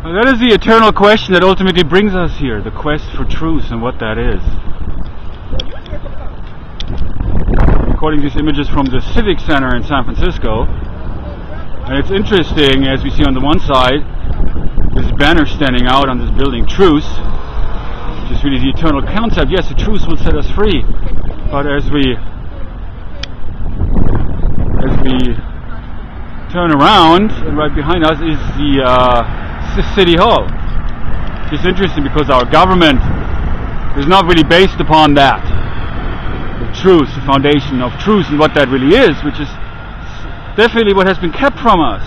Well, that is the eternal question that ultimately brings us here, the quest for truth and what that is. According to these images from the Civic Center in San Francisco, and it's interesting, as we see on the one side, this banner standing out on this building, truth, which is really the eternal concept. Yes, the truth will set us free, but as we turn around, and right behind us is the City Hall. It's interesting because our government is not really based upon that. The truth, the foundation of truth and what that really is, which is definitely what has been kept from us.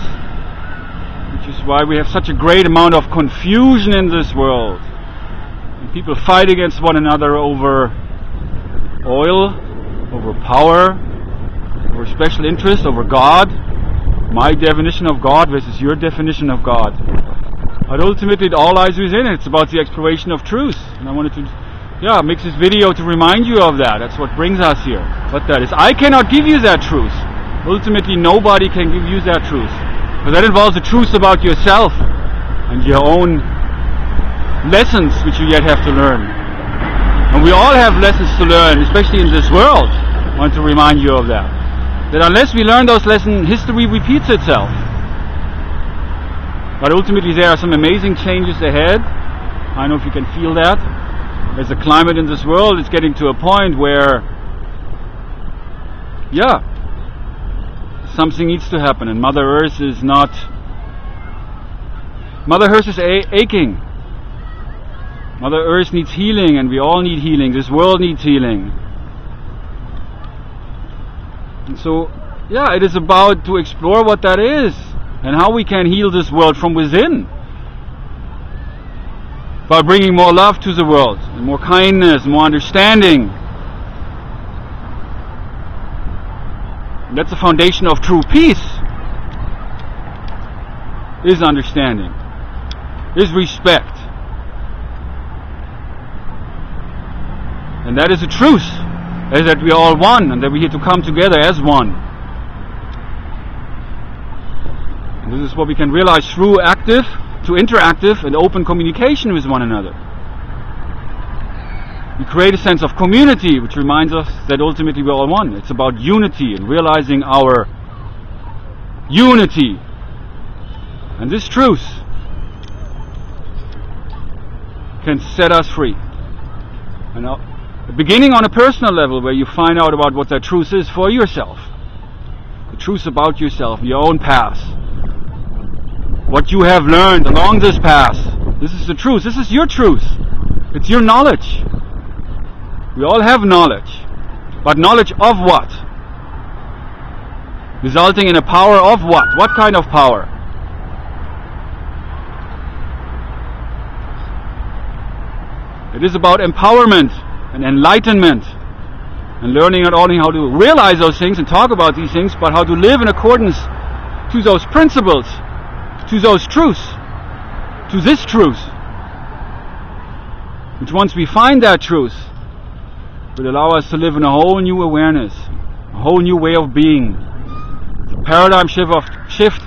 Which is why we have such a great amount of confusion in this world. And people fight against one another over oil, over power, over special interest, over God. My definition of God versus your definition of God. But ultimately it all lies within it. It's about the exploration of truth. And I wanted to make this video to remind you of that. That's what brings us here. What that is. I cannot give you that truth. Ultimately nobody can give you that truth. But that involves the truth about yourself and your own lessons which you yet have to learn. And we all have lessons to learn, especially in this world. I want to remind you of that. That unless we learn those lessons, history repeats itself. But ultimately there are some amazing changes ahead. I don't know if you can feel that. As the climate in this world is getting to a point where, something needs to happen, and Mother Earth is not... Mother Earth is aching. Mother Earth needs healing, and we all need healing. This world needs healing. And so, it is about to explore what that is and how we can heal this world from within by bringing more love to the world, and more kindness, more understanding. And that's the foundation of true peace, is understanding, is respect. And that is the truth. Is that we are all one, and that we are here to come together as one. And this is what we can realize through active to interactive and open communication with one another. We create a sense of community, which reminds us that ultimately we're all one. It's about unity and realizing our unity. And this truth can set us free. And beginning on a personal level, where you find out about what that truth is for yourself. The truth about yourself, your own past. What you have learned along this path. This is the truth. This is your truth. It's your knowledge. We all have knowledge. But knowledge of what? Resulting in a power of what? What kind of power? It is about empowerment and enlightenment, and learning not only how to realize those things and talk about these things, but how to live in accordance to those principles, to those truths, to this truth, which once we find that truth will allow us to live in a whole new awareness, a whole new way of being, a paradigm shift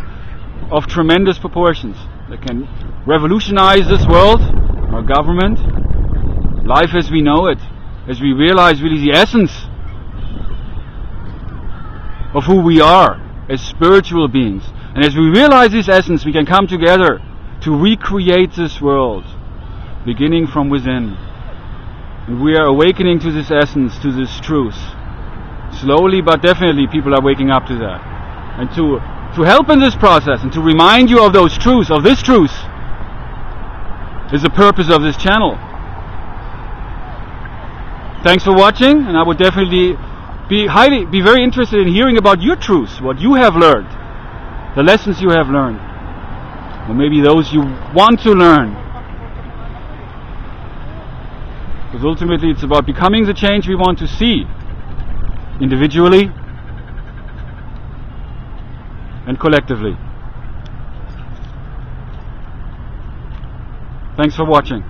of tremendous proportions that can revolutionize this world, our government, life as we know it, as we realize really the essence of who we are as spiritual beings. And as we realize this essence, we can come together to recreate this world, beginning from within. And we are awakening to this essence, to this truth. Slowly but definitely people are waking up to that. And to help in this process and to remind you of those truths, of this truth, is the purpose of this channel. Thanks for watching, and I would definitely be very interested in hearing about your truths, what you have learned, the lessons you have learned, or maybe those you want to learn. Because ultimately it's about becoming the change we want to see, individually and collectively. Thanks for watching.